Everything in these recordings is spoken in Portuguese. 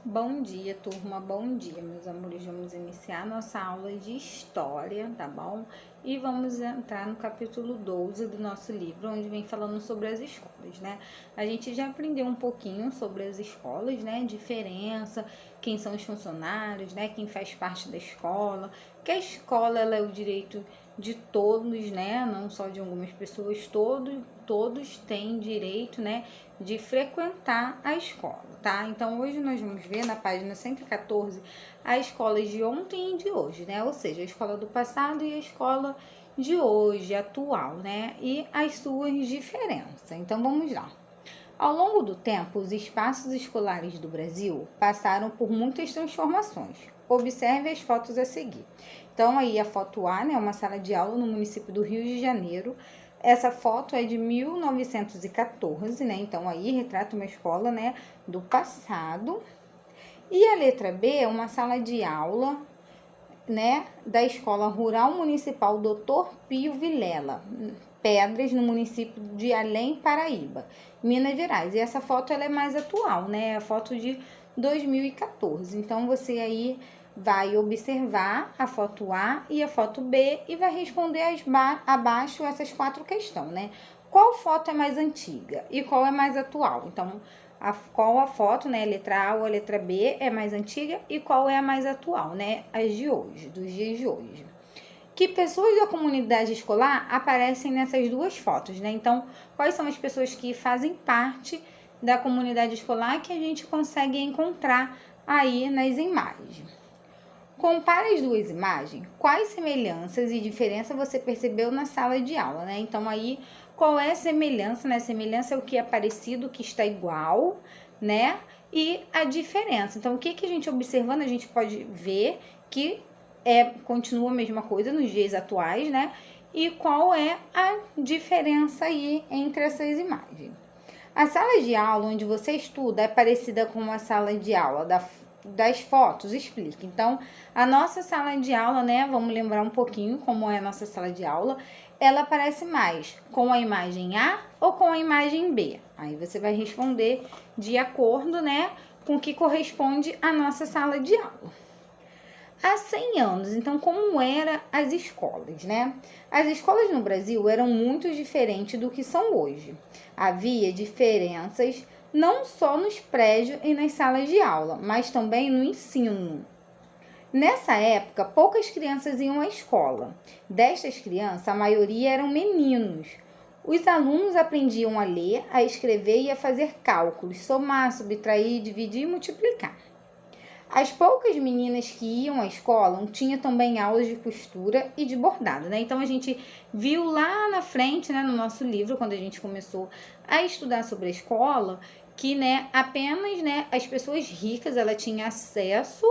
Bom dia, turma, bom dia, meus amores. Vamos iniciar nossa aula de história, tá bom? E vamos entrar no capítulo 12 do nosso livro, onde vem falando sobre as escolas, né? A gente já aprendeu um pouquinho sobre as escolas, né? Diferença, quem são os funcionários, né? Quem faz parte da escola, que a escola ela é o direito de todos, né? Não só de algumas pessoas, todos têm direito, né? De frequentar a escola, tá? Então, hoje nós vamos ver na página 114 a escola de ontem e de hoje, né? Ou seja, a escola do passado e a escola de hoje, atual, né? E as suas diferenças. Então, vamos lá. Ao longo do tempo, os espaços escolares do Brasil passaram por muitas transformações. Observe as fotos a seguir. Então, aí a foto A, né? Uma sala de aula no município do Rio de Janeiro. Essa foto é de 1914, né? Então, aí retrata uma escola, né, do passado. E a letra B é uma sala de aula, né, da Escola Rural Municipal Dr. Pio Vilela, Pedras, no município de Além, Paraíba, Minas Gerais. E essa foto ela é mais atual, né? É a foto de 2014. Então, você aí vai observar a foto A e a foto B e vai responder abaixo essas 4 questões, né? Qual foto é mais antiga e qual é mais atual? Então, qual a foto, né? A letra A ou a letra B é mais antiga e qual é a mais atual, né? As de hoje, dos dias de hoje. Que pessoas da comunidade escolar aparecem nessas duas fotos, né? Então, quais são as pessoas que fazem parte da comunidade escolar que a gente consegue encontrar aí nas imagens? Compare as duas imagens. Quais semelhanças e diferença você percebeu na sala de aula, né? Então, aí, qual é a semelhança, né? Semelhança é o que é parecido, o que está igual, né? E a diferença. Então, o que a gente observando, a gente pode ver que continua a mesma coisa nos dias atuais, né? E qual é a diferença aí entre essas imagens? A sala de aula onde você estuda é parecida com a sala de aula das fotos, explica. Então, a nossa sala de aula, né, vamos lembrar um pouquinho como é a nossa sala de aula, ela parece mais com a imagem A ou com a imagem B. Aí você vai responder de acordo, né, com o que corresponde à nossa sala de aula. Há 100 anos, então, como eram as escolas, né? As escolas no Brasil eram muito diferentes do que são hoje. Havia diferenças não só nos prédios e nas salas de aula, mas também no ensino. Nessa época, poucas crianças iam à escola. Destas crianças, a maioria eram meninos. Os alunos aprendiam a ler, a escrever e a fazer cálculos, somar, subtrair, dividir e multiplicar. As poucas meninas que iam à escola tinham também aulas de costura e de bordado, né? Então, a gente viu lá na frente, né, no nosso livro, quando a gente começou a estudar sobre a escola, que, né, apenas, né, as pessoas ricas, ela tinha acesso,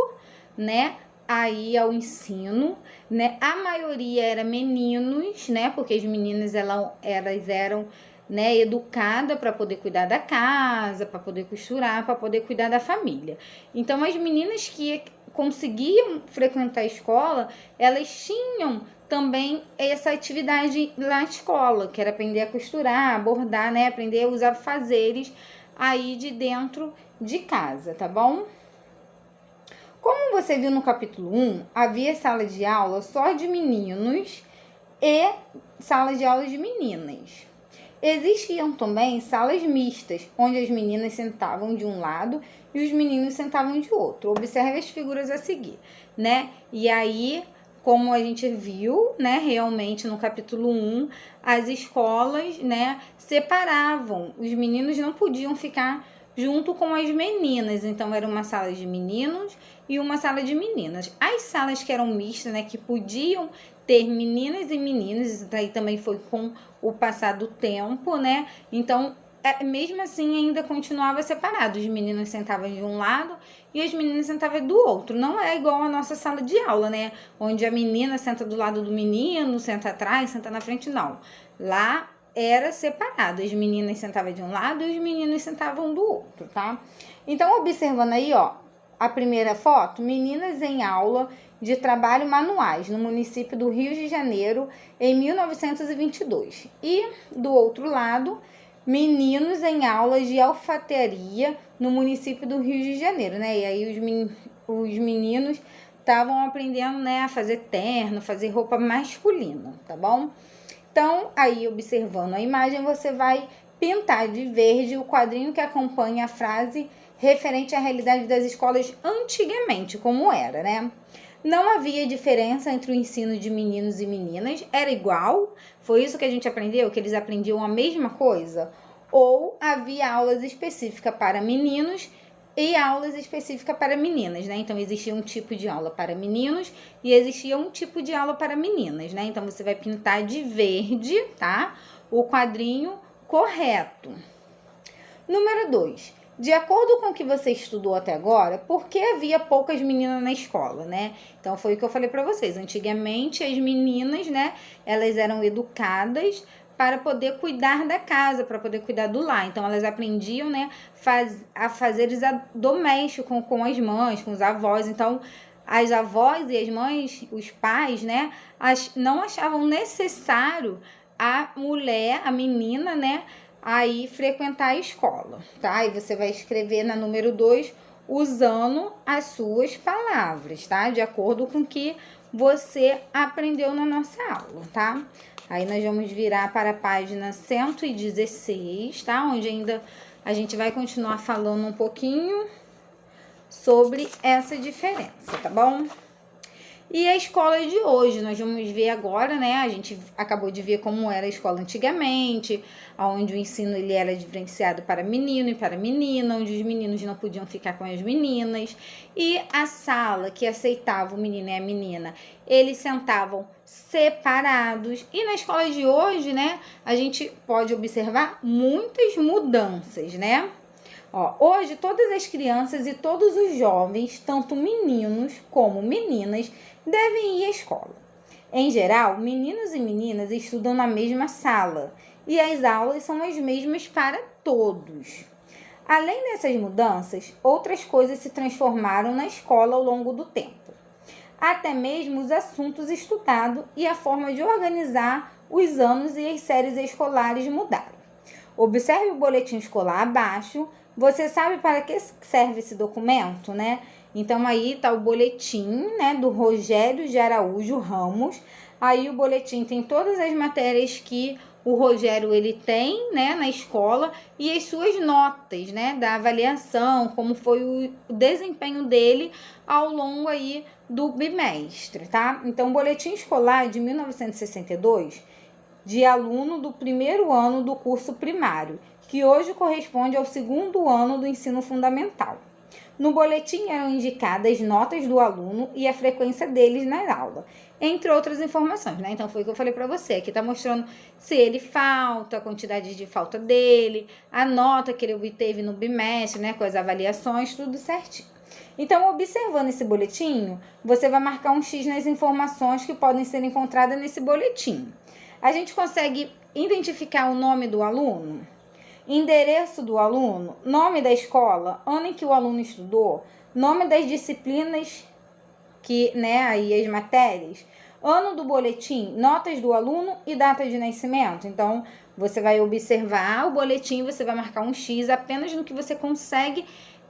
né, aí ao ensino, né? A maioria era meninos, né? Porque as meninas, elas eram, né, educada para poder cuidar da casa, para poder costurar, para poder cuidar da família. Então, as meninas que conseguiam frequentar a escola, elas tinham também essa atividade na escola, que era aprender a costurar, a bordar, né, aprender a usar fazeres aí de dentro de casa, tá bom? Como você viu no capítulo 1, havia sala de aula só de meninos e sala de aula de meninas. Existiam também salas mistas, onde as meninas sentavam de um lado e os meninos sentavam de outro. Observe as figuras a seguir, né? E aí, como a gente viu, né, realmente no capítulo 1, as escolas, né, separavam. Os meninos não podiam ficar junto com as meninas, então era uma sala de meninos e uma sala de meninas. As salas que eram mistas, né, que podiam ter meninas e meninos, isso daí também foi com o passar do tempo, né? Então, mesmo assim, ainda continuava separado. Os meninos sentavam de um lado e as meninas sentavam do outro. Não é igual a nossa sala de aula, né? Onde a menina senta do lado do menino, senta atrás, senta na frente, não. Lá era separado. As meninas sentavam de um lado e os meninos sentavam do outro, tá? Então, observando aí, ó, a primeira foto, meninas em aula de trabalho manuais no município do Rio de Janeiro em 1922. E do outro lado, meninos em aulas de alfaiataria no município do Rio de Janeiro, né? E aí os meninos estavam aprendendo, né, a fazer terno, fazer roupa masculina, tá bom? Então, aí observando a imagem, você vai pintar de verde o quadrinho que acompanha a frase referente à realidade das escolas antigamente, como era, né? Não havia diferença entre o ensino de meninos e meninas, era igual? Foi isso que a gente aprendeu? Que eles aprendiam a mesma coisa? Ou havia aulas específicas para meninos e aulas específicas para meninas, né? Então, existia um tipo de aula para meninos e existia um tipo de aula para meninas, né? Então, você vai pintar de verde, tá? O quadrinho correto. Número 2. De acordo com o que você estudou até agora, por que havia poucas meninas na escola, né? Então, foi o que eu falei para vocês. Antigamente, as meninas, né? Elas eram educadas para poder cuidar da casa, para poder cuidar do lar. Então, elas aprendiam, né, a fazeres doméstico com as mães, com os avós. Então, as avós e as mães, os pais, né, não achavam necessário a mulher, a menina, né, aí frequentar a escola, tá? E você vai escrever na número 2, usando as suas palavras, tá? De acordo com o que você aprendeu na nossa aula, tá? Aí nós vamos virar para a página 116, tá? Onde ainda a gente vai continuar falando um pouquinho sobre essa diferença, tá bom? E a escola de hoje, nós vamos ver agora, né? A gente acabou de ver como era a escola antigamente, onde o ensino ele era diferenciado para menino e para menina, onde os meninos não podiam ficar com as meninas. E a sala que aceitava o menino e a menina, eles sentavam separados. E na escola de hoje, né? A gente pode observar muitas mudanças, né? Ó, hoje, todas as crianças e todos os jovens, tanto meninos como meninas, devem ir à escola. Em geral, meninos e meninas estudam na mesma sala e as aulas são as mesmas para todos. Além dessas mudanças, outras coisas se transformaram na escola ao longo do tempo. Até mesmo os assuntos estudados e a forma de organizar os anos e as séries escolares mudaram. Observe o boletim escolar abaixo. Você sabe para que serve esse documento, né? Então, aí está o boletim, né, do Rogério de Araújo Ramos. Aí o boletim tem todas as matérias que o Rogério ele tem, né, na escola e as suas notas, né, da avaliação, como foi o desempenho dele ao longo aí do bimestre, tá? Então, o boletim escolar de 1962, de aluno do primeiro ano do curso primário, que hoje corresponde ao segundo ano do ensino fundamental. No boletim eram indicadas as notas do aluno e a frequência deles na aula, entre outras informações, né? Então, foi o que eu falei para você. Aqui tá mostrando se ele falta, a quantidade de falta dele, a nota que ele obteve no bimestre, né? Com as avaliações, tudo certinho. Então, observando esse boletim, você vai marcar um X nas informações que podem ser encontradas nesse boletim. A gente consegue identificar o nome do aluno? Endereço do aluno, nome da escola, ano em que o aluno estudou, nome das disciplinas, que, né, aí as matérias, ano do boletim, notas do aluno e data de nascimento. Então, você vai observar o boletim, você vai marcar um X apenas no que você consegue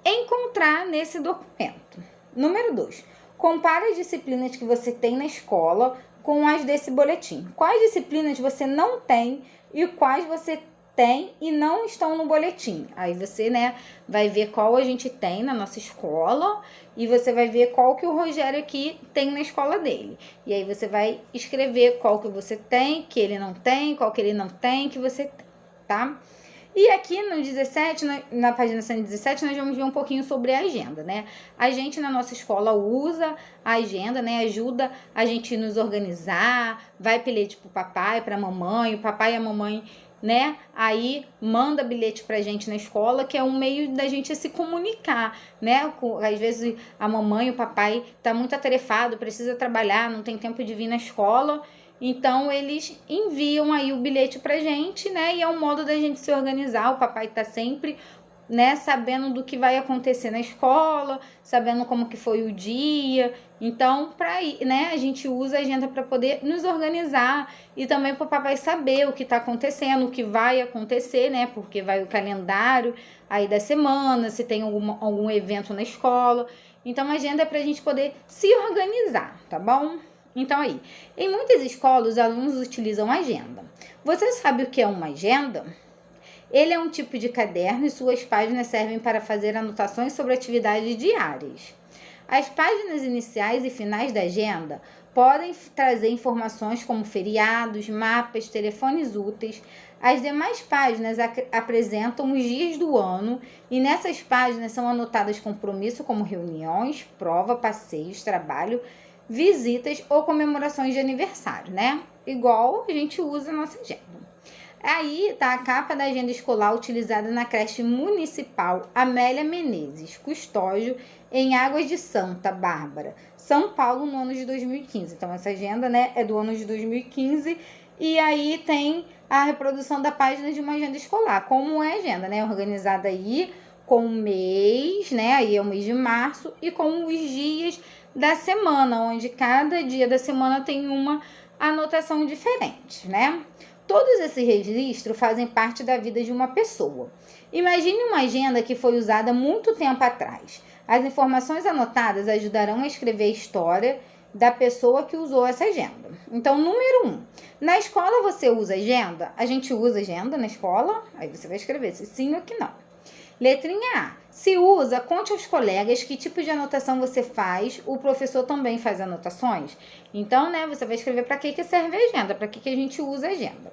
encontrar nesse documento. Número 2. Compare as disciplinas que você tem na escola com as desse boletim. Quais disciplinas você não tem e quais você tem e não estão no boletim. Aí você, né, vai ver qual a gente tem na nossa escola e você vai ver qual que o Rogério aqui tem na escola dele. E aí você vai escrever qual que você tem, que ele não tem, qual que ele não tem, que você tem, tá? E aqui no 17, na página 117, nós vamos ver um pouquinho sobre a agenda, né? A gente na nossa escola usa a agenda, né? Ajuda a gente nos organizar, vai bilhete pro papai, pra mamãe, o papai e a mamãe, né? Aí manda bilhete pra gente na escola, que é um meio da gente se comunicar, né? Às vezes a mamãe, o papai tá muito atarefado, precisa trabalhar, não tem tempo de vir na escola. Então, eles enviam aí o bilhete pra gente, né? E é um modo da gente se organizar. O papai tá sempre né, sabendo do que vai acontecer na escola, sabendo como que foi o dia. Então, né, a gente usa a agenda para poder nos organizar e também para o papai saber o que está acontecendo, o que vai acontecer, né, porque vai o calendário aí da semana, se tem algum evento na escola. Então, a agenda é para a gente poder se organizar, tá bom? Então, aí, em muitas escolas, os alunos utilizam agenda. Você sabe o que é uma agenda? Ele é um tipo de caderno e suas páginas servem para fazer anotações sobre atividades diárias. As páginas iniciais e finais da agenda podem trazer informações como feriados, mapas, telefones úteis. As demais páginas apresentam os dias do ano e nessas páginas são anotados compromissos como reuniões, prova, passeios, trabalho, visitas ou comemorações de aniversário, né? Igual a gente usa a nossa agenda. Aí tá a capa da agenda escolar utilizada na creche municipal Amélia Menezes, Custódio, em Águas de Santa Bárbara, São Paulo, no ano de 2015. Então, essa agenda, né, é do ano de 2015. E aí tem a reprodução da página de uma agenda escolar. Como é a agenda, né? Organizada aí com o mês, né? Aí é o mês de março e com os dias da semana, onde cada dia da semana tem uma anotação diferente, né? Todos esses registros fazem parte da vida de uma pessoa. Imagine uma agenda que foi usada muito tempo atrás. As informações anotadas ajudarão a escrever a história da pessoa que usou essa agenda. Então, número 1. Na escola você usa agenda? A gente usa agenda na escola? Aí você vai escrever se sim ou que não. Letrinha A. Se usa, conte aos colegas que tipo de anotação você faz. O professor também faz anotações. Então, né, você vai escrever para que serve a agenda, para que a gente usa a agenda.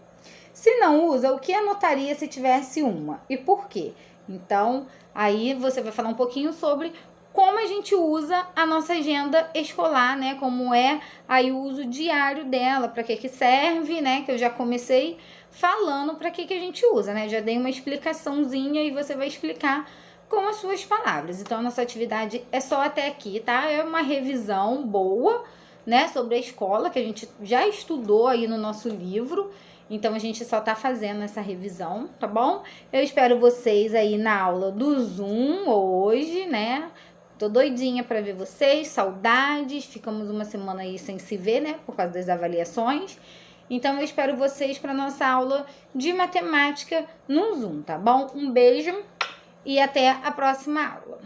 Se não usa, o que anotaria se tivesse uma? E por quê? Então, aí você vai falar um pouquinho sobre como a gente usa a nossa agenda escolar, né? Como é aí o uso diário dela, para que serve, né? Que eu já comecei falando para que a gente usa, né? Já dei uma explicaçãozinha e você vai explicar com as suas palavras. Então, a nossa atividade é só até aqui, tá? É uma revisão boa, né? Sobre a escola, que a gente já estudou aí no nosso livro. Então, a gente só tá fazendo essa revisão, tá bom? Eu espero vocês aí na aula do Zoom hoje, né? Tô doidinha para ver vocês, saudades. Ficamos uma semana aí sem se ver, né? Por causa das avaliações. Então, eu espero vocês para nossa aula de matemática no Zoom, tá bom? Um beijo e até a próxima aula.